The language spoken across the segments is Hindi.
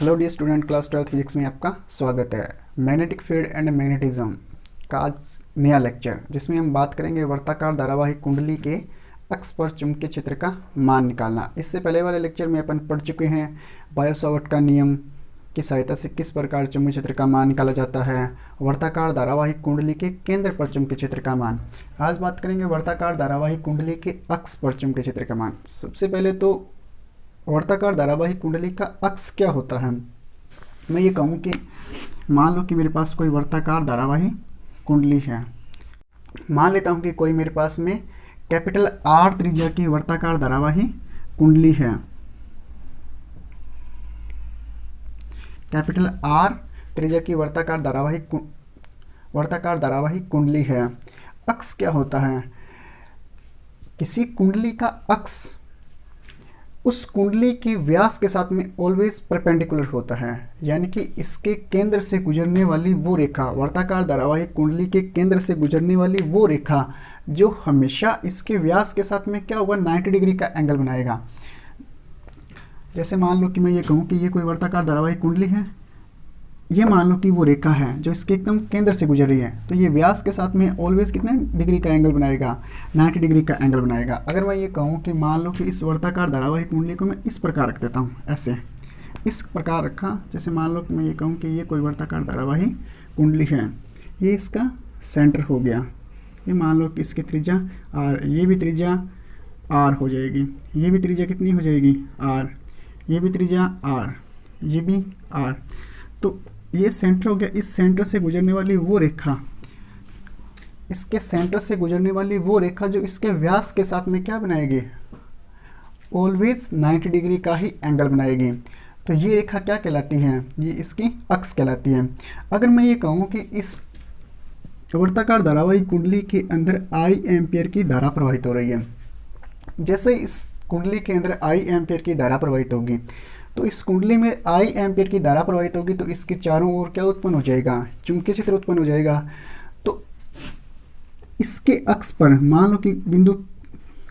Hello dear student, class 12 physics में आपका स्वागत है। मैग्नेटिक फील्ड एंड मैग्नेटिज्म का आज नया लेक्चर, जिसमें हम बात करेंगे वर्ताकार धारावाहिक कुंडली के अक्ष पर चुंबकीय क्षेत्र का मान निकालना। इससे पहले वाले लेक्चर में अपन पढ़ चुके हैं बायो-सावर्ट का नियम की सहायता से किस प्रकार चुंबकीय क्षेत्र का मान निकाला जाता है, वर्ताकार धारावाहिक कुंडली के केंद्र पर चुंबकीय क्षेत्र का मान। आज बात करेंगे वर्ताकार धारावाहिक कुंडली के अक्ष पर चुंबकीय क्षेत्र का मान। सबसे पहले तो वर्ताकार धारावाहिक कुंडली का अक्ष क्या होता है। मैं ये कहूँ कि मान लो कि मेरे पास कोई वर्ताकार धारावाहिक कुंडली है। मान लेता हूँ कि कोई मेरे पास में कैपिटल आर त्रिज्या की वर्ताकार धारावाहिक कुंडली है। कैपिटल आर त्रिज्या की वर्ताकार धारावाहिक कुंडली है। अक्ष क्या होता है? किसी कुंडली का अक्ष उस कुंडली के व्यास के साथ में ऑलवेज परपेंडिकुलर होता है, यानी कि इसके केंद्र से गुजरने वाली वो रेखा, वर्ताकार धारावाहिक कुंडली के केंद्र से गुजरने वाली वो रेखा जो हमेशा इसके व्यास के साथ में क्या होगा, 90 डिग्री का एंगल बनाएगा। जैसे मान लो कि मैं ये कहूँ कि ये कोई वर्ताकार धारावाहिक कुंडली है, ये मान लो कि वो रेखा है जो इसके एकदम केंद्र से गुजर रही है, तो ये व्यास के साथ में ऑलवेज कितने डिग्री का एंगल बनाएगा, 90 डिग्री का एंगल बनाएगा। अगर मैं ये कहूँ कि मान लो कि इस वर्ताकार धारावाहिक कुंडली को मैं इस प्रकार रख देता हूँ, ऐसे इस प्रकार रखा। जैसे मान लो कि मैं ये कहूँ कि ये कोई वर्ताकार धारावाहिक कुंडली है, ये इसका सेंटर हो गया। ये मान लो कि इसकी त्रिज्या आर, ये भी त्रिज्या आर हो जाएगी, ये भी त्रिज्या कितनी हो जाएगी आर, ये भी त्रिज्या आर, ये भी आर। तो ये सेंटर हो गया। इस सेंटर से गुजरने वाली वो रेखा, इसके सेंटर से गुजरने वाली वो रेखा जो इसके व्यास के साथ में क्या बनाएगी, ऑलवेज 90 डिग्री का ही एंगल बनाएगी। तो ये रेखा क्या कहलाती है, ये इसकी अक्ष कहलाती है। अगर मैं ये कहूँ कि इस वर्ताकार धारावाहिक कुंडली के अंदर आई एम्पियर की धारा प्रवाहित हो रही है, जैसे इस कुंडली के अंदर आई एम्पियर की धारा प्रवाहित होगी, तो इस कुंडली में आई एम्पियर की धारा प्रवाहित होगी, तो इसके चारों ओर क्या उत्पन्न हो जाएगा, चुंबकीय क्षेत्र उत्पन्न हो जाएगा। तो इसके अक्ष पर मान लो कि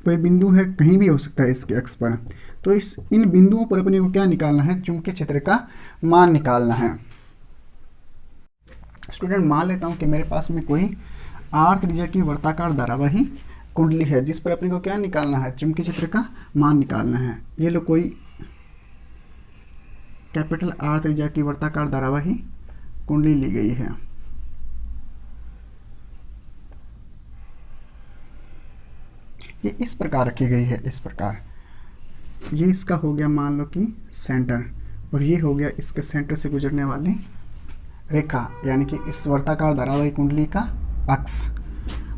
कोई बिंदु है, कहीं भी हो सकता है इसके अक्ष पर, तो इन बिंदुओं पर अपने को क्या निकालना है, चुंबकीय क्षेत्र का मान निकालना है। स्टूडेंट, मान लेता हूँ कि मेरे पास में कोई आर त्रिज्या की वर्ताकार धारावाहिक कुंडली है, जिस पर अपने को क्या निकालना है, चुंबकीय क्षेत्र का मान निकालना है। ये लो कोई कैपिटल आर त्रिज्या की वर्ताकार धारावाहिक कुंडली ली गई है। ये इस प्रकार रखी गई है, इस प्रकार। ये इसका हो गया मान लो कि सेंटर, और ये हो गया इसके सेंटर से गुजरने वाली रेखा, यानी कि इस वर्ताकार धारावाहिक कुंडली का अक्ष।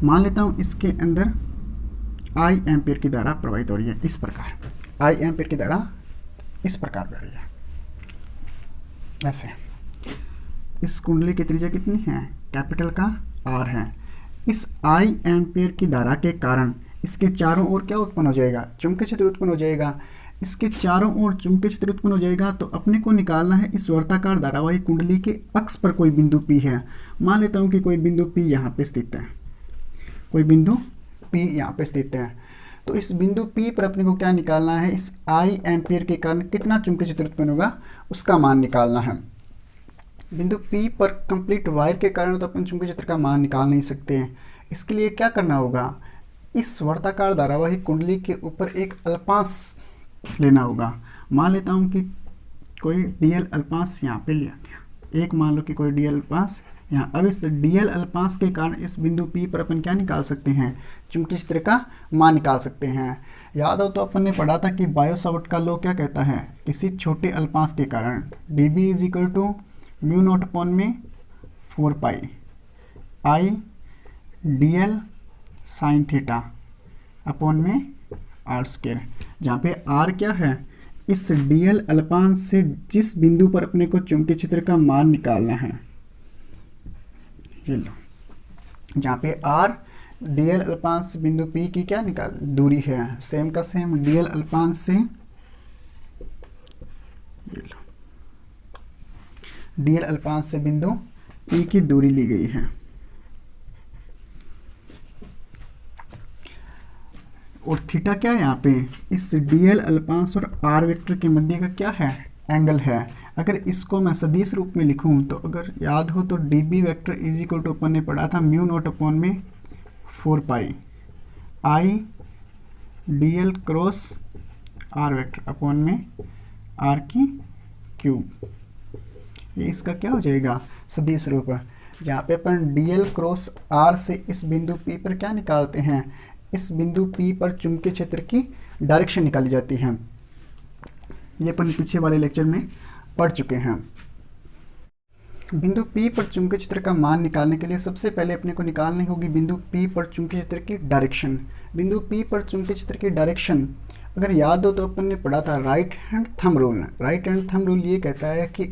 मान लेता हूँ इसके अंदर आई एम्पियर की धारा प्रवाहित हो रही है, इस प्रकार। आई एम्पियर की धारा इस प्रकार बह रही है, ऐसे। इस कुंडली की त्रिज्या कितनी है, कैपिटल का आर है। इस आई एम्पियर की धारा के कारण इसके चारों ओर क्या उत्पन्न हो जाएगा, चुंबकीय क्षेत्र उत्पन्न हो जाएगा। इसके चारों ओर चुंबकीय क्षेत्र उत्पन्न हो जाएगा, तो अपने को निकालना है इस वर्ताकार धारावाहिक कुंडली के अक्ष पर कोई बिंदु P है। मान लेता हूँ कि कोई बिंदु P यहाँ पे स्थित है, कोई बिंदु P यहाँ पे स्थित है। तो इस बिंदु P पर अपने को क्या निकालना है, इस आई एम्पियर के कारण कितना चुंबकीय क्षेत्र उत्पन्न होगा, उसका मान निकालना है। बिंदु P पर कंप्लीट वायर के कारण तो अपन चुंबकीय क्षेत्र का मान निकाल नहीं सकते हैं। इसके लिए क्या करना होगा, इस वर्ताकार धारावाहिक कुंडली के ऊपर एक अल्पांश लेना होगा। मान लेता हूँ कि कोई डीएल अल्पांश यहाँ पे लिया गया, एक मान लो कि कोई डीएल अल्पांश यहाँ। अब इस डीएल अल्पांश के कारण इस बिंदु P पर अपन क्या निकाल सकते हैं, चुंबकीय क्षेत्र का मान निकाल सकते हैं। याद हो तो अपन ने पढ़ा था कि बायो-सावर्ट का लॉ क्या कहता है, किसी छोटे अल्पांश के कारण dB is equal to mu naught upon में 4 pi I d l sine theta upon में आर स्क्वायर, जहाँ पे आर क्या है, इस डीएल अल्पांश से जिस बिंदु पर अपने को चुंबकीय क्षेत्र का मान निकालना है, ये लो, जहाँ पे आर डीएल अल्पांश बिंदु P की क्या दूरी है, सेम का सेम डीएल अल्पांश से, ये लो, डीएल अल्पांश से बिंदु P की दूरी ली गई है। और थीटा क्या है यहाँ पे, इस डीएल अल्पांश और आर वेक्टर के मध्य का क्या है, एंगल है। अगर इसको मैं सदिश रूप में लिखूं तो अगर याद हो तो d B vector is equal to अपन ने पढ़ा था म्यू नोट अपॉन में 4 pi I d l cross r vector upon में आर की क्यूब। ये इसका क्या हो जाएगा, सदिश रूप, जहाँ पे अपन डी एल क्रॉस आर से इस बिंदु P पर क्या निकालते हैं, इस बिंदु P पर चुंबकीय क्षेत्र की डायरेक्शन निकाली जाती है। ये अपन पीछे वाले लेक्चर में पढ़ चुके हैं। बिंदु P पर चुंबकीय क्षेत्र का मान निकालने के लिए सबसे पहले अपने को निकालनी होगी बिंदु P पर चुंबकीय क्षेत्र की डायरेक्शन। बिंदु P पर चुंबकीय क्षेत्र की डायरेक्शन अगर याद हो तो अपन ने पढ़ा था right hand thumb rule. Right hand thumb rule ये कहता है कि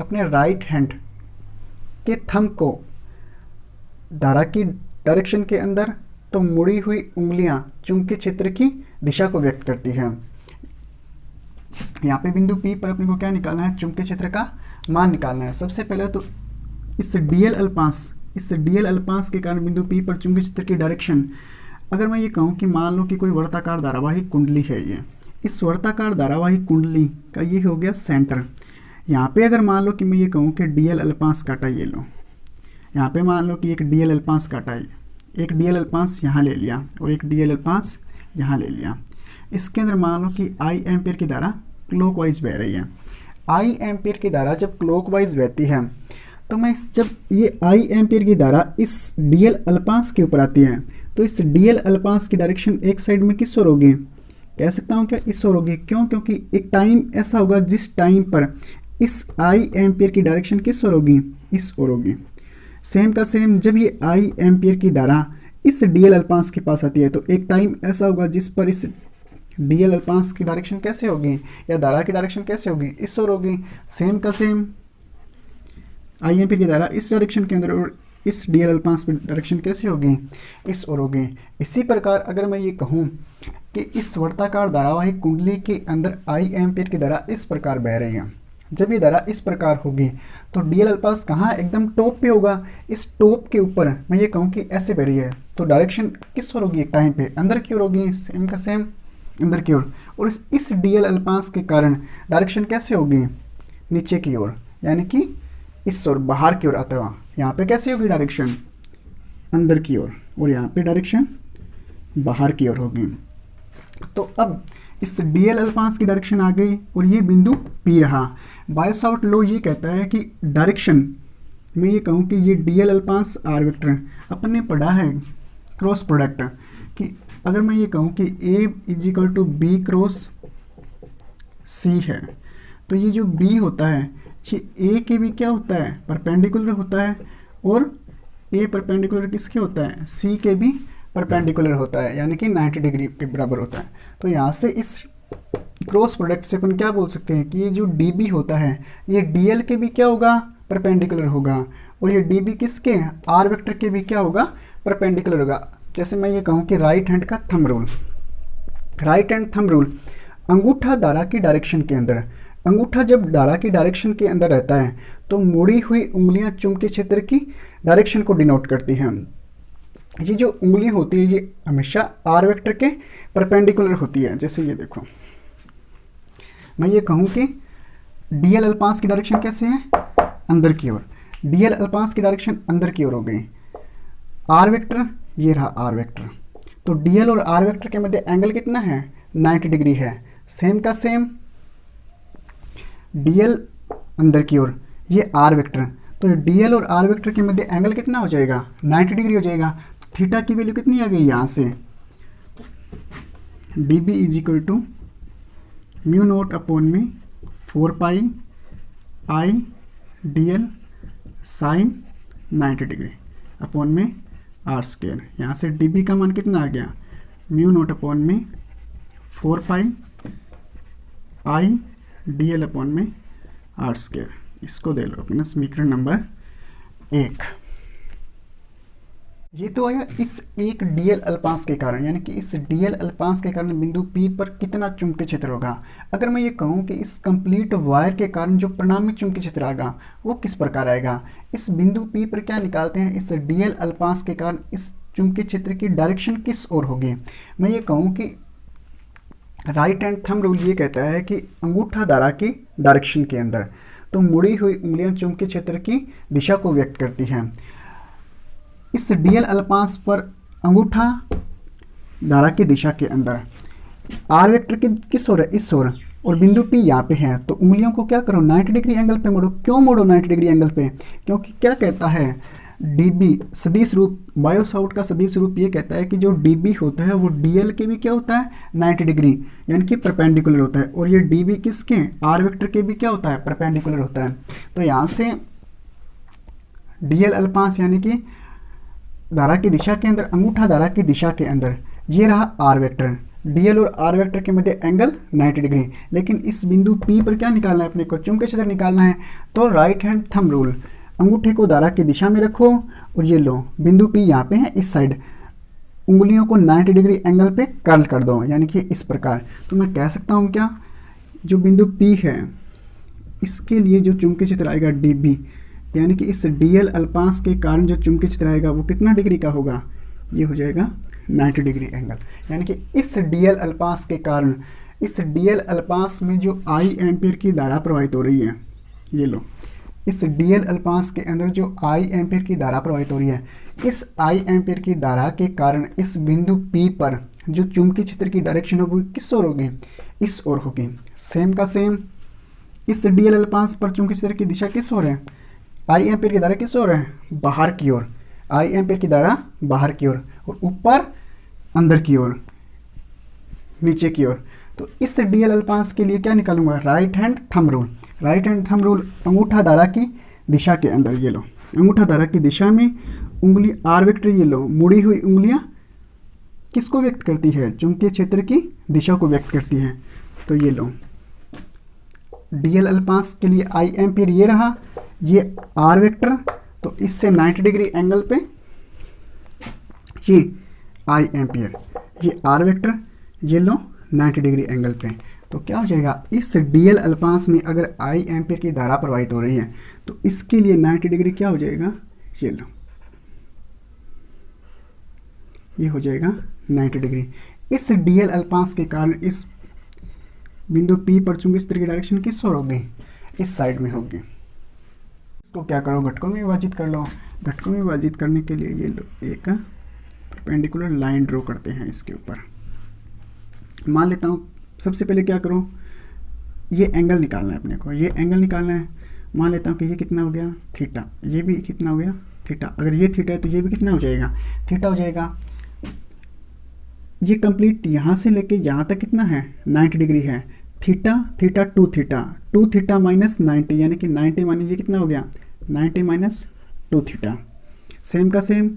अपने राइट हैंड के थंब को धारा की डायरेक्शन के अंदर तो मुड़ी हुई उंगलियां चुंबकीय क्षेत्र की दिशा को व्यक्त करती हैं। यहाँ पे बिंदु P पर अपने को क्या निकालना है, चुंबकीय क्षेत्र का मान निकालना है। सबसे पहले तो इस डीएल अल्पांश के कारण बिंदु P पर चुंबकीय क्षेत्र की डायरेक्शन, अगर मैं ये कहूँ कि मान लो कि कोई वर्ताकार धारावाही कुंडली है, ये इस वर्ताकार धारावाही कुंडली का ये हो गया सेंटर। यहाँ पे अगर मान लो कि मैं ये कहूँ कि डीएल अल्पांश काटा, ये लो, यहाँ पे मान लो कि एक डीएल अल्पांश काटा है, एक डीएल अल्पांश यहाँ ले लिया और एक डीएल अल्पांश यहाँ ले लिया। इसके अंदर मान लो कि आई एम्पियर की धारा क्लॉकवाइज बह रही है। आई एम्पियर की धारा जब क्लॉकवाइज बहती है तो मैं जब ये आई एम्पियर की धारा इस डीएल अल्पांश के ऊपर आती है तो इस डीएल अल्पांश की डायरेक्शन एक साइड में किस ओर होगी, कह सकता हूँ क्या, इस ओर होगी। क्यों, क्योंकि एक टाइम ऐसा होगा जिस टाइम पर इस आई एम्पियर की डायरेक्शन किस ओर होगी, इस ओर होगी। सेम का सेम जब ये आई एम्पियर की धारा इस डीएल अल्पांश के पास आती है तो एक टाइम ऐसा होगा जिस पर इस डीएल अल्पांश की डायरेक्शन कैसे होगी, या धारा की डायरेक्शन कैसे होगी, इस ओर होगी। सेम का सेम आई एम्पियर की धारा इस डायरेक्शन के अंदर और इस डीएल अल्पांश पर डायरेक्शन कैसे होगी, इस ओर होगी। इसी प्रकार अगर मैं ये कहूँ कि इस वर्ताकार धारावाही कुंडली के अंदर आई एम्पियर की धारा इस प्रकार बह रही है, जब ये धारा इस प्रकार होगी तो डीएल अल्पांश कहाँ, एकदम टॉप पे होगा। इस टॉप के ऊपर मैं ये कहूँ कि ऐसे बह रही है तो डायरेक्शन किस ओर होगी, एक टाइम पे अंदर की ओर होगी। सेम का सेम अंदर की ओर। और इस डीएल अल्पांश के कारण डायरेक्शन कैसे होगी, नीचे की ओर, यानी कि इस ओर बाहर की ओर आता हुआ। यहाँ पे कैसे होगी डायरेक्शन, अंदर की ओर, और यहाँ पे डायरेक्शन बाहर की ओर होगी। तो अब इस डीएल अल्पांश की डायरेक्शन आ गई और ये बिंदु P रहा। बायो-सावर्ट लॉ ये कहता है कि डायरेक्शन, मैं ये कहूँ कि ये डीएल अल्पांश आर वेक्टर अपन ने पढ़ा है क्रॉस प्रोडक्ट, कि अगर मैं ये कहूँ कि A is equal to B cross C है तो ये जो B होता है ये A के भी क्या होता है, परपेंडिकुलर होता है, और A परपेंडिकुलर किसके होता है, C के भी परपेंडिकुलर होता है, यानी कि 90 डिग्री के बराबर होता है। तो यहाँ से इस क्रॉस प्रोडक्ट से अपन क्या बोल सकते हैं कि ये जो DB होता है ये DL के भी क्या होगा, परपेंडिकुलर होगा, और ये DB किसके, R वेक्टर के भी क्या होगा, परपेंडिकुलर होगा। जैसे मैं ये कहूँ कि राइट हैंड का thumb rule, right hand thumb rule, अंगूठा धारा की डायरेक्शन के अंदर, अंगूठा जब धारा की डायरेक्शन के अंदर रहता है तो मुड़ी हुई उंगलियां चुंबकीय क्षेत्र की डायरेक्शन को डिनोट करती हैं। ये जो उंगलियां होती है ये हमेशा आर वेक्टर के परपेंडिकुलर होती है। जैसे ये देखो, मैं ये कहूँ कि डीएल अल्पांश की डायरेक्शन कैसे है, अंदर की ओर, डीएल अल्पांश की डायरेक्शन अंदर की ओर हो गई। आर वेक्टर, ये रहा आर वेक्टर, तो डीएल और आर वेक्टर के मध्य एंगल कितना है, 90 डिग्री है। सेम का सेम डीएल अंदर की ओर, ये आर वेक्टर, तो डीएल और आर वेक्टर के मध्य एंगल कितना हो जाएगा, 90 डिग्री हो जाएगा। तो थीटा की वैल्यू कितनी आ गई यहाँ से, d B is equal to mu naught upon में 4 pi I d l sine 90 degree upon में आर स्क्वेयर। यहाँ से डी बी का मान कितना आ गया, म्यू नोट अपॉन में 4 pi I d L upon में आर स्क्वेयर। इसको दे लो अपना समीकरण नंबर 1। ये तो आया इस एक डीएल अल्पांश के कारण, यानी कि इस डीएल अल्पांश के कारण बिंदु P पर कितना चुंबकीय क्षेत्र होगा। अगर मैं ये कहूँ कि इस कंप्लीट वायर के कारण जो परिणामी चुंबकीय क्षेत्र आएगा वो किस प्रकार आएगा, इस बिंदु P पर क्या निकालते हैं, इस डीएल अल्पांश के कारण इस चुंबकीय क्षेत्र की डायरेक्शन किस ओर होगी। मैं ये कहूँ कि राइट हैंड थंब रूल ये कहता है कि अंगूठा धारा की डायरेक्शन के अंदर, तो मुड़ी हुई उंगलियां चुंबकीय क्षेत्र की दिशा को व्यक्त करती हैं। इस डीएल अल्पांश पर अंगूठा धारा की दिशा के अंदर आर वेक्टर की किस ओर है, इस ओर, और बिंदु पी यहाँ पे है, तो उंगलियों को क्या करो 90 डिग्री एंगल पे मोड़ो। क्यों मोड़ो 90 डिग्री एंगल पे? क्योंकि क्या कहता है डीबी सदिश रूप, बायोसाउट का सदिश रूप ये कहता है कि जो डीबी होता है वो डीएल के भी क्या होता है 90 डिग्री यानी कि परपेंडिकुलर होता है, और ये डीबी किसके आर वेक्टर के भी क्या होता है परपेंडिकुलर होता है। तो यहाँ से डीएल अल्पांश यानी कि धारा की दिशा के अंदर, अंगूठा धारा की दिशा के अंदर ये रहा आर वेक्टर, डीएल और आर वेक्टर के मध्य एंगल 90 डिग्री। लेकिन इस बिंदु पी पर क्या निकालना है अपने को, चुंबकीय क्षेत्र निकालना है। तो राइट हैंड थंब रूल, अंगूठे को धारा की दिशा में रखो और ये लो बिंदु पी यहाँ पे है इस साइड, उंगलियों को 90 डिग्री एंगल पे कर्ल कर दो यानी कि इस प्रकार। तो मैं कह सकता हूँ क्या, जो बिंदु पी है इसके लिए जो चुंबकीय क्षेत्र आएगा डीबी, यानी कि इस डीएल अल्पांश के कारण जो चुंबकीय क्षेत्र आएगा वो कितना डिग्री का होगा, ये हो जाएगा 90 डिग्री एंगल। यानी कि इस डीएल अल्पांश के कारण, इस डीएल अल्पांश में जो आई एम्पियर की धारा प्रवाहित हो रही है, ये लो, इस डीएल अल्पांश के अंदर जो आई एम्पियर की धारा प्रवाहित हो रही है, इस आई एम्पियर की धारा के कारण इस बिंदु पी पर जो चुंबकीय क्षेत्र की डायरेक्शन होगी किस ओर होगी, इस ओर होगी। सेम का सेम इस डीएल अल्पांश पर चुंबकीय क्षेत्र की दिशा किस ओर है, आई एम्पियर की धारा किस ओर है, बाहर की ओर, आई एम्पियर की धारा बाहर की ओर, और ऊपर अंदर की ओर, नीचे की ओर। तो इस डीएल अल्पांश के लिए क्या निकालूंगा, right hand thumb rule. Right hand thumb rule अंगूठा धारा की दिशा के अंदर, ये लो अंगूठा धारा की दिशा में उंगली आर वेक्टर, ये लो मुड़ी हुई उंगलियां किसको व्यक्त करती है, चुंबकीय क्षेत्र की दिशा को व्यक्त करती है। तो ये लो डीएल अल्पांश के लिए आई एम्पियर ये रहा, ये आर वेक्टर, तो इससे 90 डिग्री एंगल पे ये आई एम्पियर, ये आर वेक्टर, ये लो 90 डिग्री एंगल पे। तो क्या हो जाएगा, इस डीएल अल्पांश में अगर आई एम्पियर की धारा प्रवाहित हो रही है तो इसके लिए 90 डिग्री क्या हो जाएगा, ये लो ये हो जाएगा 90 डिग्री। इस डीएल अल्पांश के कारण इस बिंदु पी पर चुंबकीय क्षेत्र की डायरेक्शन किस ओर होगी, इस साइड में होगी। इसको क्या करो, घटकों में विभाजित कर लो। घटकों में विभाजित करने के लिए ये लो एक परपेंडिकुलर लाइन ड्रॉ करते हैं इसके ऊपर। मान लेता हूँ सबसे पहले क्या करो, ये एंगल निकालना है अपने को, ये एंगल निकालना है। मान लेता हूँ कि ये कितना हो गया थीटा, ये भी कितना हो गया थीटा। अगर ये थीटा है तो ये भी कितना हो जाएगा, थीटा हो जाएगा। ये कंप्लीट यहाँ से लेके यहाँ तक कितना है 90 डिग्री है। Theta theta two theta minus 90 यानी कि 90 माइनस ये कितना हो गया 90 माइनस 2 थीटा। सेम का same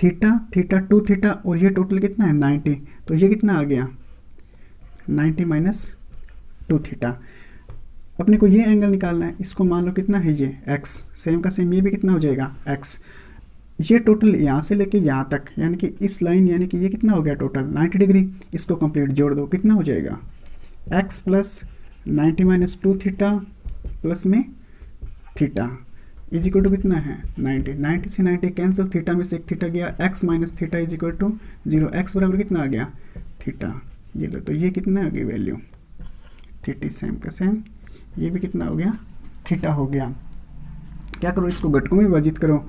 theta theta two theta और ये टोटल कितना है 90, तो ये कितना आ गया 90 माइनस 2 थीटा। अपने को ये एंगल निकालना है, इसको मान लो कितना है ये x। सेम का सेम ये भी कितना हो जाएगा x। ये टोटल यहाँ से लेके यहाँ तक यानी कि इस लाइन यानी कि ये कितना हो गया टोटल 90 डिग्री। इसको कंप्लीट जोड़ दो कितना हो जाएगा x plus 90 minus 2 theta plus में थीटा इज इक्वल टू कितना है 90। 90 से 90 कैंसिल, थीटा में से एक थीटा गया, x minus theta is equal to 0। x बराबर कितना आ गया थीटा। ये लो तो ये कितना आ गई वैल्यू 30। सेम का सेम ये भी कितना हो गया थीटा हो गया। क्या करो इसको घटकों में विभाजित करो।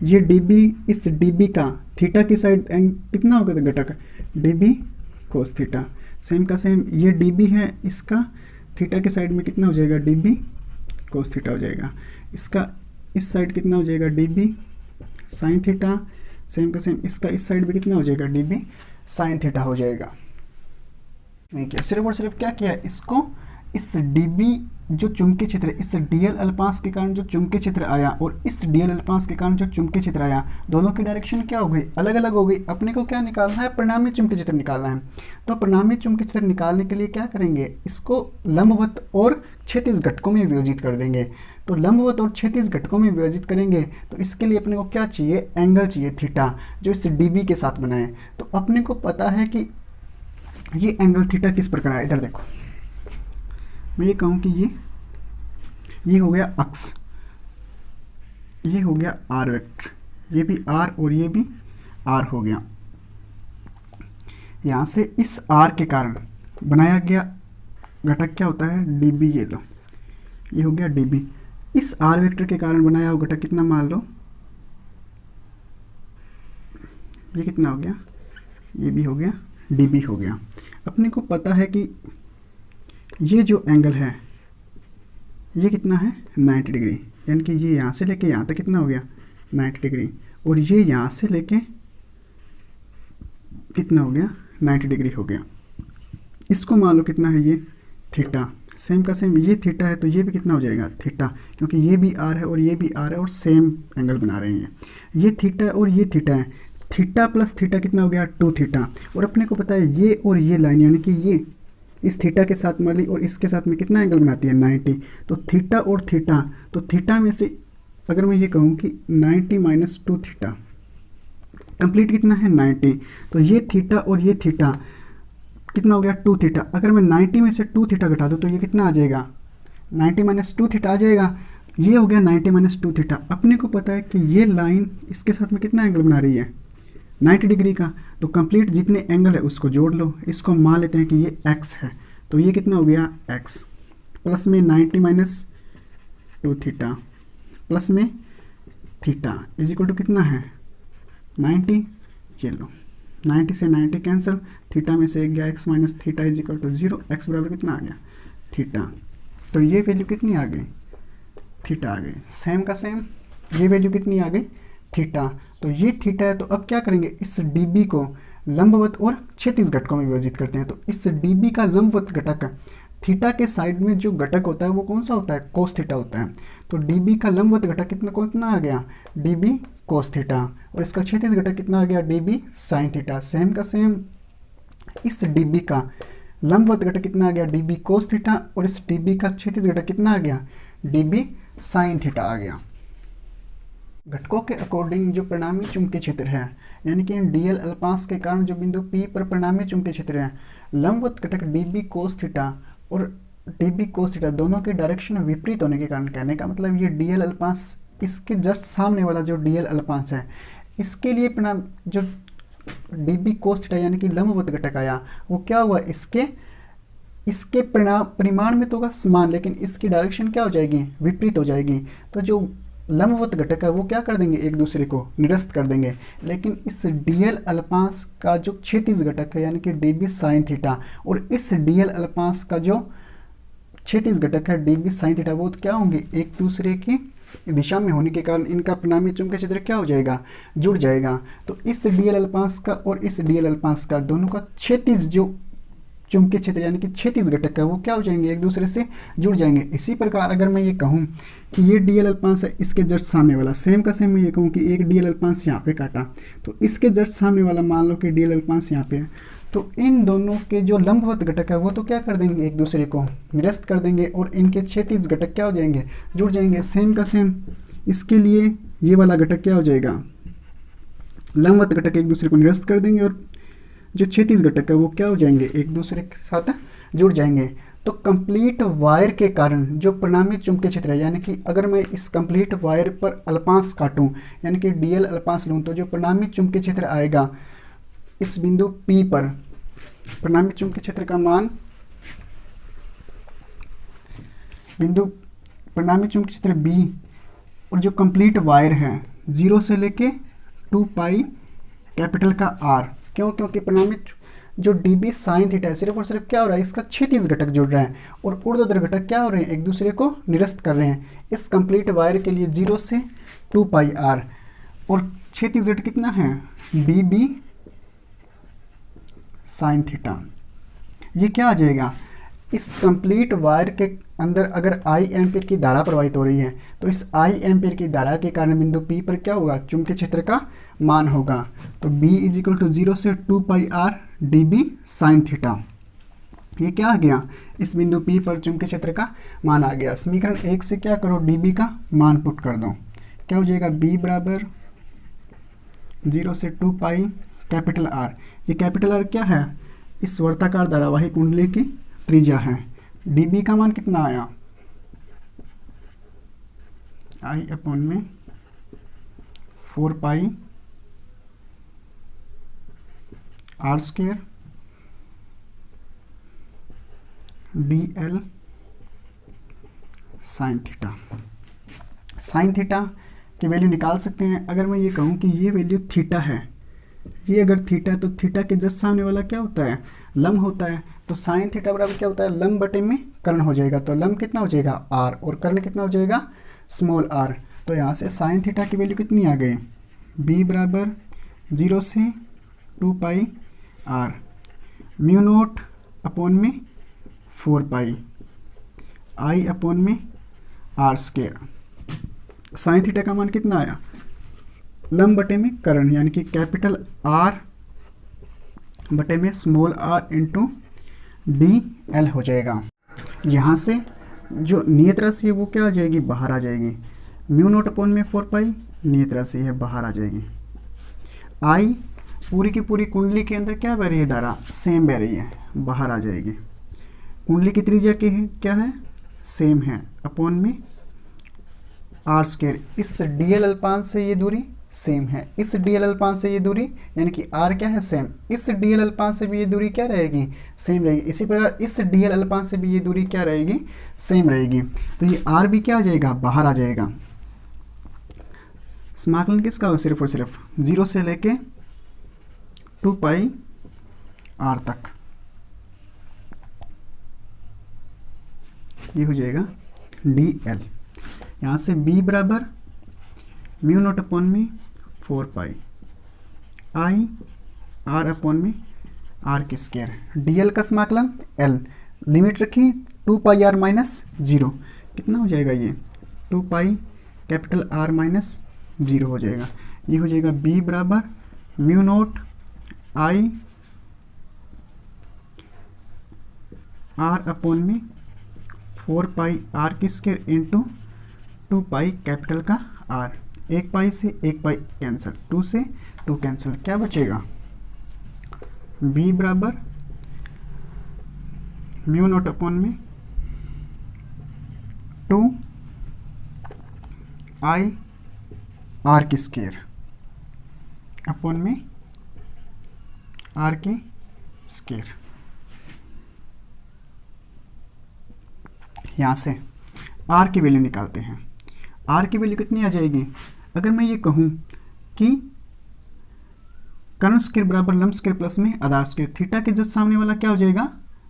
ये dB इस dB का थीटा की साइड कितना होगा घटक dB कोस थीटा। सेम का सेम ये dB है, इसका थीटा के साइड में कितना हो जाएगा dB कोस थीटा हो जाएगा। इसका इस साइड कितना हो जाएगा dB साइन थीटा। सेम का सेम इसका इस साइड भी कितना हो जाएगा dB साइन थीटा हो जाएगा। नहीं किया, सिर्फ और सिर्फ क्या किया इसको, इस dB जो चुंबकीय क्षेत्र इस डीएल अल्पांश के कारण जो चुंबकीय क्षेत्र आया और इस डीएल अल्पांश के कारण जो चुंबकीय क्षेत्र आया, दोनों की डायरेक्शन क्या हो गई अलग अलग हो गई। अपने को क्या निकालना है परिणामी चुंबकीय क्षेत्र निकालना है। तो परिणामी चुंबकीय क्षेत्र निकालने के लिए क्या करेंगे, इसको लंबवत और क्षैतिज घटकों में विभाजित कर देंगे। तो लंबवत और क्षैतिज घटकों में विभाजित करेंगे तो इसके लिए अपने को क्या चाहिए एंगल चाहिए थीटा जो इस डीबी के साथ बनाए। तो अपने को पता है कि ये एंगल थीटा किस प्रकार है। इधर देखो मैं ये कहूँ कि ये हो गया अक्स, ये हो गया आर वेक्टर, ये भी आर और ये भी आर हो गया। यहाँ से इस आर के कारण बनाया गया घटक क्या होता है, dB। ये लो, ये हो गया dB। इस r वेक्टर के कारण बनाया हुआ घटक कितना मान लो, ये कितना हो गया, ये भी हो गया dB हो गया। अपने को पता है कि ये जो एंगल है ये कितना है 90 डिग्री, यानी कि ये यहाँ से लेके यहाँ तक कितना हो गया 90 डिग्री, और ये यहाँ से लेके कितना हो गया 90 डिग्री हो गया। इसको मान लो कितना है ये थीटा, सेम का सेम ये थीटा है तो ये भी कितना हो जाएगा थीटा, क्योंकि ये भी आर है और ये भी आर है और सेम एंगल बना रहे हैं। ये थीटा और ये थीटा है, थीटा प्लस थीटा कितना हो गया 2 थीटा। और अपने को पता है ये और ये लाइन यानी कि ये इस थीटा के साथ वाली और इसके साथ में कितना एंगल बनाती है 90। तो थीटा और थीटा, तो थीटा में से अगर मैं ये कहूँ कि 90 माइनस 2 थीटा, कंप्लीट कितना है 90। तो ये थीटा और ये थीटा कितना हो गया 2 थीटा। अगर मैं 90 में से 2 थीटा घटा दूँ तो ये कितना आ जाएगा 90 माइनस 2 थीटा आ जाएगा। ये हो गया 90 माइनस 2 थीटा। अपने को पता है कि ये लाइन इसके साथ में कितना एंगल बना रही है 90 डिग्री का। तो कंप्लीट जितने एंगल है उसको जोड़ लो, इसको मान लेते हैं कि ये x है, तो ये कितना हो गया x प्लस में 90 माइनस 2 थीटा प्लस में थीटा इज इक्वल टू कितना है 90। ये लो 90 से 90 कैंसिल, थीटा में से एक गया x minus theta is equal to 0, x बराबर कितना आ गया थीटा। तो ये वैल्यू कितनी आ गई थीटा आ गई। सेम का सेम ये वैल्यू कितनी आ गई थीटा। तो ये थीटा है, तो अब क्या करेंगे इस dB को लंबवत और क्षैतिज घटकों में विभाजित करते हैं। तो इस dB का लंबवत घटक थीटा के साइड में जो घटक होता है वो कौन सा होता है कोस थीटा होता है। तो dB का लंबवत घटक कितना आ गया dB कोस थीटा, और इसका क्षैतिज घटक कितना आ गया dB साइन थीटा। सेम का सेम इस dB का लंबवत घटक कितना आ गया dB कोस थीटा, और इस dB का क्षैतिज घटक कितना आ गया dB साइन थीटा आ गया। घटकों के अकॉर्डिंग जो परिणामी चुंबकीय क्षेत्र है, यानी कि dl अल्पांश के कारण जो बिंदु P पर परिणामी चुंबकीय क्षेत्र है, लंबवत घटक dB कोस थीटा और dB कोस थीटा दोनों के डायरेक्शन विपरीत होने के कारण, कहने का मतलब ये dl अल्पांश इसके जस्ट सामने वाला जो dl अल्पांश है इसके लिए परिणाम जो dB कोस थीटा यानी कि लंबवत घटक आया वो क्या हुआ इसके परिमाण में तो होगा समान, लेकिन इसकी डायरेक्शन क्या हो जाएगी विपरीत हो जाएगी। तो जो लंबवत घटक है वो क्या कर देंगे एक दूसरे को निरस्त कर देंगे। लेकिन इस dl अल्पांश का जो क्षैतिज घटक है यानी कि dB साइन थीटा और इस dl अल्पांश का जो क्षैतिज घटक है dB साइन थीटा वो क्या होंगे एक दूसरे की दिशा में होने के कारण इनका परिणामी चुंबकीय क्षेत्र क्या हो जाएगा जुड़ जाएगा। तो इस dl अल्पांश का और इस dl अल्पांश का दोनों का क्षैतिज जो चुंबकीय क्षेत्र यानी कि क्षैतिज घटक है वो क्या हो जाएंगे एक दूसरे से जुड़ जाएंगे। इसी प्रकार अगर मैं ये कहूँ कि ये dl अल्पांश है इसके जस्ट सामने वाला, सेम का सेम मैं ये कहूँ कि एक dl अल्पांश यहाँ पे काटा तो इसके जस्ट सामने वाला मान लो कि dl अल्पांश यहाँ पे है, तो इन दोनों के जो लंबवत घटक है वो तो क्या कर देंगे एक दूसरे को निरस्त कर देंगे और इनके क्षैतिज घटक क्या हो जाएंगे जुड़ जाएंगे। सेम का सेम इसके लिए ये वाला घटक क्या हो जाएगा लंबवत घटक एक दूसरे को निरस्त कर देंगे और जो क्षैतिज घटक है वो क्या हो जाएंगे एक दूसरे के साथ जुड़ जाएंगे। तो कंप्लीट वायर के कारण जो परिणामी चुंबकीय क्षेत्र है, यानी कि अगर मैं इस कंप्लीट वायर पर अल्पांश काटूं यानी कि dl अल्पांश लूं तो जो परिणामी चुंबकीय क्षेत्र आएगा इस बिंदु P पर, परिणामी चुंबकीय क्षेत्र का मान बिंदु परिणामी चुंबकीय क्षेत्र B और जो कंप्लीट वायर है 0 से लेके 2 पाई कैपिटल का R, क्यों क्योंकि परिणामी जो dB साइन थीटा है सिर्फ और सिर्फ क्या हो रहा है इसका क्षैतिज घटक जुड़ रहा है और ऊर्ध्वाधर घटक क्या हो रहे हैं एक दूसरे को निरस्त कर रहे हैं। इस कंप्लीट वायर के लिए 0 से 2 पाई R और क्षैतिज घटक कितना है dB साइन थीटा। ये क्या आ जाएगा इस कंप्लीट वायर के अंदर अगर I एम्पीयर की धारा प्रवाहित हो रही है तो इस I एम्पीयर की धारा के कारण बिंदु P पर क्या होगा चुंबकीय क्षेत्र का मान होगा। तो B इज इक्वल टू 0 से 2 पाई R dB साइन थीटा। ये क्या आ गया इस बिंदु P पर चुंबकीय क्षेत्र का मान आ गया। समीकरण 1 से क्या करो dB का मान पुट कर दो, क्या हो जाएगा B बराबर 0 से 2 पाई कैपिटल R। ये कैपिटल R क्या है इस वर्ताकार धारावाही कुंडली की त्रिज्या है। dB का मान कितना आया I अपॉन में 4 पाई R square D l sine theta. Sine theta की वैल्यू निकाल सकते हैं। अगर मैं ये कहूँ कि ये वैल्यू थीटा है, ये अगर थीटा है तो थीटा के जस्ट सामने वाला क्या होता है, लंब होता है। तो साइन थीटा बराबर क्या होता है, लंब बटे में कर्ण हो जाएगा। तो लंब कितना हो जाएगा, आर, और कर्ण कितना हो जाएगा, स्मॉल आर। तो यहाँ से साइन थीटा की वैल्यू कितनी आ गई, बी बराबर 0 से 2 पाई आर, म्यू नोट अपॉन में 4 पाई आई अपॉन में आर स्क्वायर। साइन थीटा का मान कितना आया, लंब बटे में कर्ण, यानी कि कैपिटल आर बटे में small r into d l हो जाएगा। यहाँ से जो नियत राशि है वो क्या आ जाएगी, बाहर आ जाएगी। म्यू नोट अपॉन में 4 पाई नियत राशि है, बाहर आ जाएगी। आई पूरी की पूरी कुंडली के अंदर क्या बह रही है, धारा सेम बह रही है, बाहर आ जाएगी। कुंडली की त्रिज्या क्या है, सेम है, अपॉन में आर स्क्वायर। इस डी एल अल्पांश से ये दूरी सेम है, इस डी एल अल्पांश से ये दूरी, यानी कि आर क्या है, सेम। इस डी एल अल्पांश से भी ये दूरी क्या रहेगी, सेम रहेगी। इसी प्रकार इस डी एल अल्पांश से भी ये दूरी क्या रहेगी, सेम रहेगी। तो ये आर भी क्या आ जाएगा, बाहर आ जाएगा। समाकलन किसका हो, सिर्फ और सिर्फ 0 से लेके 2 पाई आर तक। ये हो जाएगा डी एल। यहाँ से b बराबर म्यू नोट अपॉन में 4 पाई आई आर अपॉन में आर की स्क्वायर। डी एल का समाकलन l, लिमिट रखी 2 पाई आर माइनस 0, कितना हो जाएगा ये 2 पाई कैपिटल आर माइनस 0 हो जाएगा। ये हो जाएगा b बराबर mu naught I are upon में 4 पाई आर की स्क्वायर इंटू 2 पाई कैपिटल का आर। 1 पाई से 1 पाई कैंसिल, 2 से 2 कैंसिल, क्या बचेगा, b बराबर म्यू नोट अपॉन में 2 आई आर की स्क्वायर अपॉन में आर की स्क्वायर। यहाँ से आर की वैल्यू निकालते हैं। आर की वैल्यू कितनी आ जाएगी, अगर मैं ये कहूँ कि कर्ण स्क्वायर बराबर लंब स्क्वायर प्लस में आधार स्क्वायर, थीटा के जस्ट सामने वाला क्या हो जाएगा,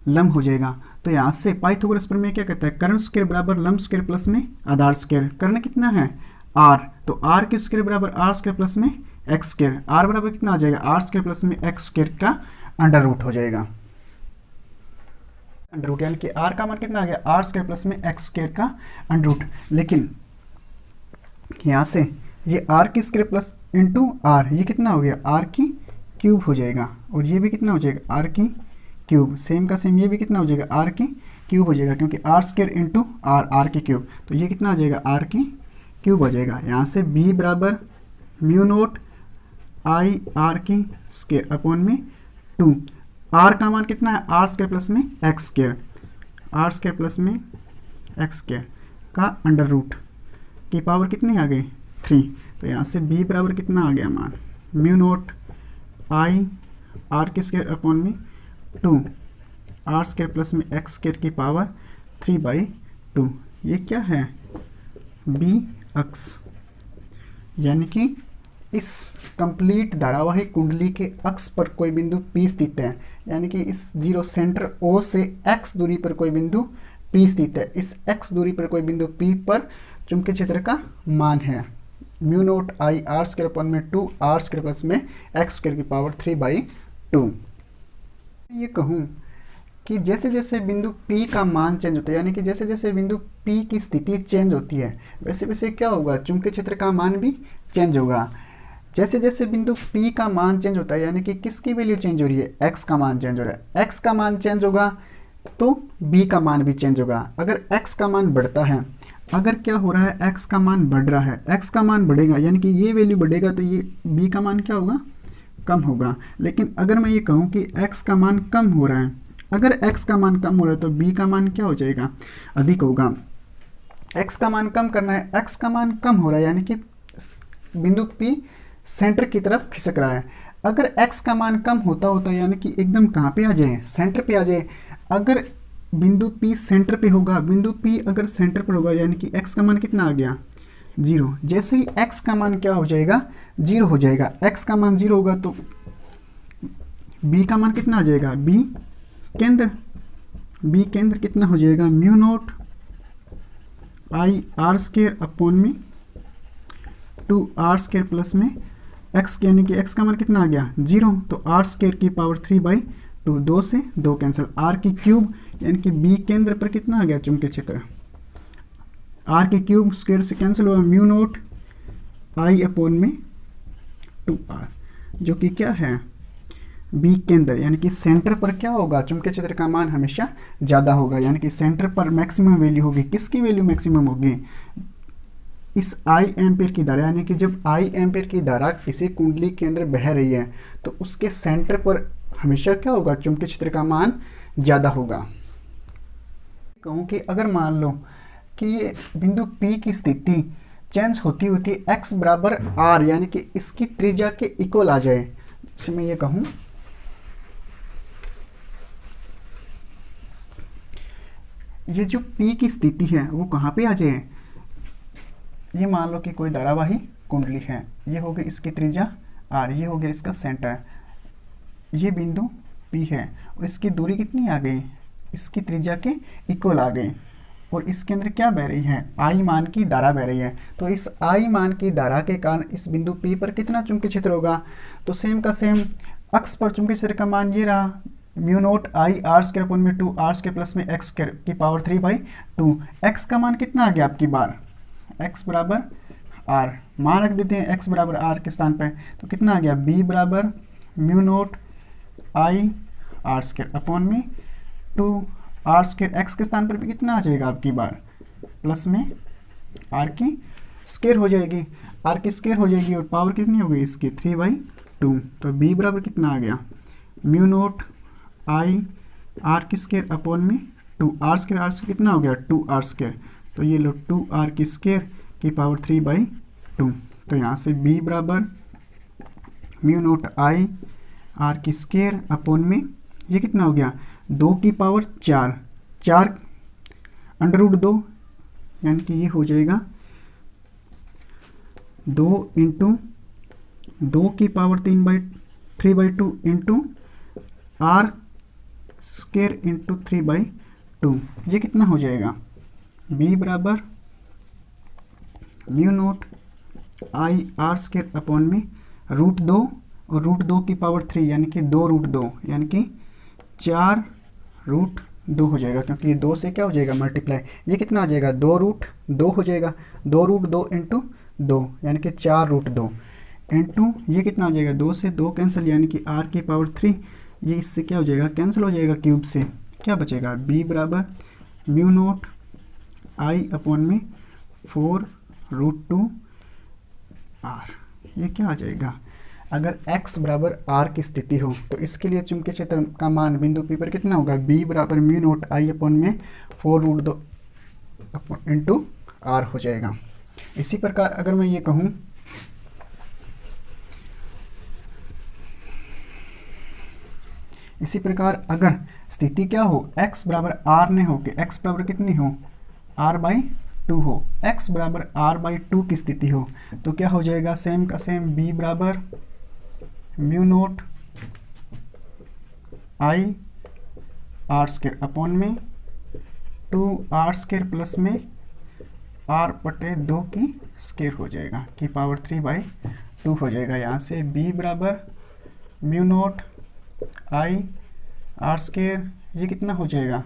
लंब हो जाएगा। तो यहाँ से पाइथागोरस प्रमेय क्या कहता है, कर्ण स्क्वायर बराबर लंब स्क्वायर प्लस में आधार स्क्वायर। कर्ण कितना है, आर, तो आर के स्क्वायर बराबर आर स्क्वायर प्लस में एक्स स्क्वायर। आर बराबर कितना आ जाएगा, आर स्क्वायर प्लस में एक्स स्क्वायर का अंडर रूट हो जाएगा। अंडर रूट यानी कि आर का मान कितना आ गया, आर स्क्वायर प्लस में एक्स स्क्वायर का अंडर रूट। लेकिन यहाँ से ये आर की स्क्वायर प्लस इंटू आर, ये कितना हो गया, आर की क्यूब हो जाएगा। और ये भी कितना हो जाएगा, आर की क्यूब। सेम का सेम ये भी कितना हो जाएगा, आर की क्यूब हो जाएगा, क्योंकि r square into r, r की क्यूब। तो ये कितना आ जाएगा, आर की क्यूब हो जाएगा। यहाँ से b बराबर म्यू नोट आई आर की स्क्वायर अपॉन में 2। आर का मान कितना है, आर स्क्वायर प्लस में x square, r square plus में एक्स स्क्वायर का अंडर रूट की पावर कितनी आ गई, 3। तो यहाँ से b बराबर कितना आ गया मान, म्यू नोट आई आर की स्क्वायर अपॉन में 2 आर स्क्वायर प्लस में एक्स स्क्वायर की पावर 3/2। ये क्या है, b अक्स, यानी कि इस कंप्लीट धारावाहिक कुंडली के अक्ष पर कोई बिंदु P स्थित है, यानी कि इस जीरो सेंटर O से x दूरी पर कोई बिंदु P स्थित है। इस x दूरी पर कोई बिंदु P पर चुंबकीय क्षेत्र का मान है mu naught I are square upon में 2 आर स्क्वायर प्लस में एक्स स्क्वायर की पावर 3/2। ये कहूँ कि जैसे जैसे बिंदु P का मान चेंज होता है, यानी कि जैसे जैसे बिंदु P की स्थिति चेंज होती है, वैसे वैसे क्या होगा, चुंबकीय क्षेत्र का मान भी चेंज होगा। जैसे जैसे बिंदु P का मान चेंज होता है, यानी कि किसकी वैल्यू चेंज हो रही है, x का मान चेंज हो रहा है। x का मान चेंज होगा तो b का मान भी चेंज होगा। अगर x का मान बढ़ता है, अगर क्या हो रहा है, x का मान बढ़ रहा है, x का मान बढ़ेगा यानी कि ये वैल्यू बढ़ेगा, तो ये b का मान क्या होगा, कम होगा। लेकिन अगर मैं ये कहूँ कि x का मान कम हो रहा है, अगर x का मान कम हो रहा है तो b का मान क्या हो जाएगा, अधिक होगा। x का मान कम करना है, x का मान कम हो रहा है, यानी कि बिंदु P सेंटर की तरफ खिसक रहा है। अगर x का मान कम होता होता यानी कि एकदम कहाँ पे आ जाए, सेंटर पे आ जाए। अगर बिंदु P सेंटर पे होगा, बिंदु P अगर सेंटर पर होगा यानी कि x का मान कितना आ गया 0। जैसे ही x का मान क्या हो जाएगा 0 हो जाएगा, x का मान 0 होगा तो b का मान कितना आ जाएगा, b केंद्र कितना हो जाएगा mu naught I are square upon में 2r स्क्वायर प्लस में x यानी कि x का मान कितना आ गया 0, तो r स्क्वायर की पावर 3/2, 2 से 2 कैंसिल, r की क्यूब यानी कि b केंद्र पर कितना आ गया चुंबकीय क्षेत्र, r की क्यूब स्क्वायर से कैंसिल हुआ, म्यू नोट आई अपॉन में 2r, जो कि क्या है बी केंद्र यानी कि सेंटर पर क्या होगा चुंबकीय क्षेत्र का मान हमेशा ज़्यादा होगा, यानी कि सेंटर पर मैक्सिमम वैल्यू होगी। किसकी वैल्यू मैक्सिमम होगी, इस आई एम्पेयर की धारा, यानी कि जब आई एम्पेयर की धारा किसी कुंडली के अंदर बह रही है तो उसके सेंटर पर हमेशा क्या होगा चुंबकीय क्षेत्र का मान ज़्यादा होगा। कहूँ कि अगर मान लो कि ये बिंदु P की स्थिति चेंज होती होती x बराबर r यानी कि इसकी त्रिज्या के इक्वल आ जाए, जैसे मैं ये कहूँ ये जो P की स्थिति है वो कहाँ पे आ जाए, ये मान लो कि कोई धारावाही कुंडली है, ये हो गई इसकी त्रिज्या r, ये हो गया इसका सेंटर, ये बिंदु P है और इसकी दूरी कितनी आ गई, इसकी त्रिज्या के इक्वल आ गई, और इसके अंदर क्या बह रही है I मान की धारा बह रही है। तो इस I मान की धारा के कारण इस बिंदु P पर कितना चुंबकीय क्षेत्र होगा, तो सेम का सेम अक्ष पर चुंबकीय क्षेत्र का मान ये रहा mu naught I are square upon में 2r स्क्वायर प्लस में x स्क्वायर की पावर 3/2। x का मान कितना आ गया आपकी बार, x बराबर r, मान रख देते हैं x बराबर r के स्थान पर, तो कितना आ गया b बराबर mu naught I are square upon में 2r स्क्वायर, x के स्थान पर भी कितना आ जाएगा आपकी बार प्लस में r की स्क्वायर हो जाएगी, r की स्क्वायर हो जाएगी और पावर कितनी हो गई इसकी 3/2। तो b बराबर कितना आ गया म्यू नोट आई आर की स्क्वायर अपॉन में 2r स्क्वायर, r स्क्वायर कितना हो गया 2r स्क्वायर, तो ये लो 2r की स्क्वायर की पावर 3/2। तो यहाँ से b बराबर म्यू नोट आई आर की स्क्वायर अपॉन में ये कितना हो गया 2 की पावर 4 अंडर रूट 2, यानी कि ये हो जाएगा 2 इंटू 2 की power 3/2 into r square into 3/2, ये कितना हो जाएगा b बराबर mu naught I are square upon में रूट 2 और रूट 2 की पावर 3 यानी कि 2 रूट 2 यानी कि 4 रूट 2 हो जाएगा, क्योंकि ये 2 से क्या हो जाएगा मल्टीप्लाई, ये कितना आ जाएगा 2 रूट 2 हो जाएगा, 2 रूट 2 इंटू 2 यानी कि 4 रूट 2 इंटू ये कितना आ जाएगा 2 से 2 कैंसिल यानी कि r की पावर 3, ये इससे क्या हो जाएगा कैंसिल हो जाएगा, क्यूब से क्या बचेगा b बराबर म्यू नोट आई अपॉन में 4 रूट 2 r, ये क्या आ जाएगा। अगर x बराबर r की स्थिति हो तो इसके लिए चुंबकीय क्षेत्र का मान बिंदु P पर कितना होगा b बराबर म्यू नोट आई अपॉन में 4 रूट 2 इंटू r हो जाएगा। इसी प्रकार अगर मैं ये कहूँ इसी प्रकार अगर स्थिति क्या हो x बराबर r ने हो कि x बराबर कितनी हो r/2 हो, x बराबर r/2 की स्थिति हो तो क्या हो जाएगा सेम का सेम b बराबर mu naught I are square upon में 2r स्क्वायर प्लस में r/2 की स्क्वायर हो जाएगा की पावर 3/2 हो जाएगा। यहाँ से b बराबर mu naught I are square, ये कितना हो जाएगा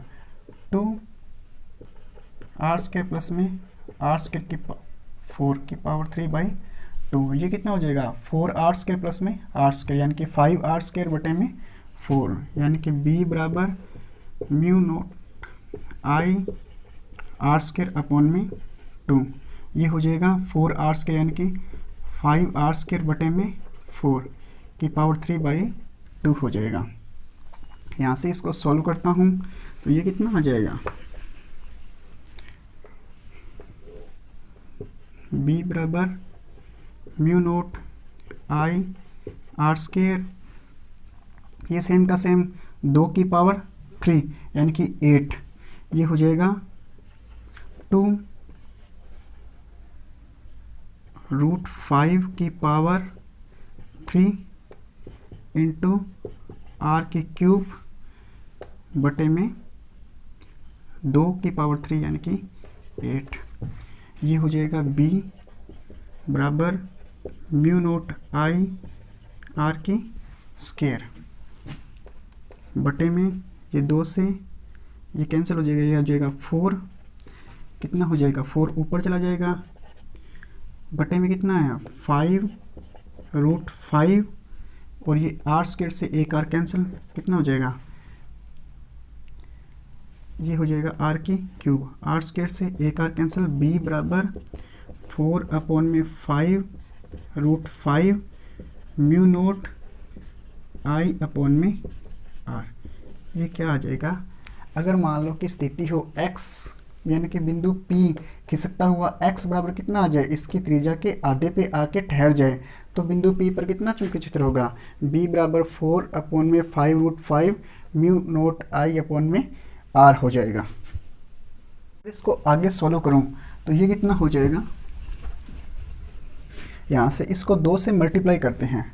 2r स्क्वायर प्लस में r स्क्वायर की 4 की पावर 3/2, ये कितना हो जाएगा 4r स्क्वायर प्लस में r स्क्वायर यानी कि 5r स्क्वायर बटे में 4, यानी कि b बराबर mu naught I are square upon में 2, ये हो जाएगा 4r स्क्वायर यानी कि 5r स्क्वायर बटे में 4 की पावर 3/2 हो जाएगा। यहाँ से इसको सॉल्व करता हूँ तो ये कितना आ जाएगा b बराबर mu naught I are square, ये सेम का सेम 2 की पावर 3 यानी कि 8 ये हो जाएगा 2√5 इंटू आर के क्यूब बटे में 2 यानी कि 8। ये हो जाएगा b बराबर म्यू नोट आई आर की स्क्वायर बटे में ये 2 से ये कैंसिल हो जाएगा, ये हो जाएगा 4। कितना हो जाएगा 4 ऊपर चला जाएगा, बटे में कितना है 5√5 और ये आर स्क्वायर से एक आर कैंसिल, कितना हो जाएगा ये हो जाएगा आर की क्यूब, आर स्क्वायर से एक आर कैंसिल, b बराबर 4/5√5 म्यू नोट I/में r। ये क्या आ जाएगा, अगर मान लो कि स्थिति हो x यानी कि बिंदु P खिसकता हुआ x बराबर कितना आ जाए, इसकी त्रिज्या के आधे पे आके ठहर जाए, तो बिंदु P पर कितना चुंबकीय क्षेत्र होगा, b बराबर 4/5√5 म्यू नोट I/में r हो जाएगा। इसको आगे सॉल्व करूं तो ये कितना हो जाएगा, यहाँ से इसको 2 से मल्टीप्लाई करते हैं,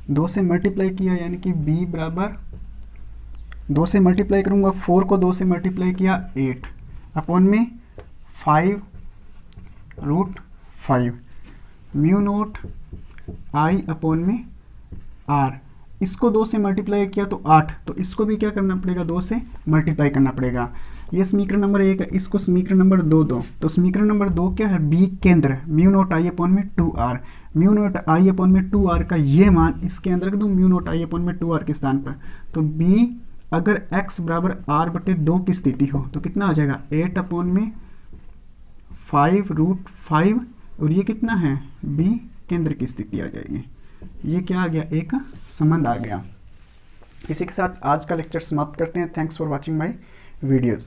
2 से मल्टीप्लाई किया यानी कि b बराबर 2 से मल्टीप्लाई करूंगा, 4 को 2 से मल्टीप्लाई किया 8/में 5√5 म्यू नोट I/में r। इसको 2 से मल्टीप्लाई किया तो 8, तो इसको भी क्या करना पड़ेगा 2 से मल्टीप्लाई करना पड़ेगा। ये समीकरण नंबर 1 है, इसको समीकरण नंबर 2 दो, तो समीकरण नंबर 2 क्या है, b केंद्र म्यू नोट I/में 2r, म्यू नोट I/में 2r का ये मान इसके अंदर रख दूँ म्यू नोट I/में 2r के स्थान पर, तो b अगर x बराबर r/2 की स्थिति हो तो कितना आ जाएगा 8/में 5√5 और ये कितना है b केंद्र की स्थिति आ जाएगी। ये क्या आ गया, एक संबंध आ गया। इसी के साथ आज का लेक्चर समाप्त करते हैं। Thanks for watching my videos.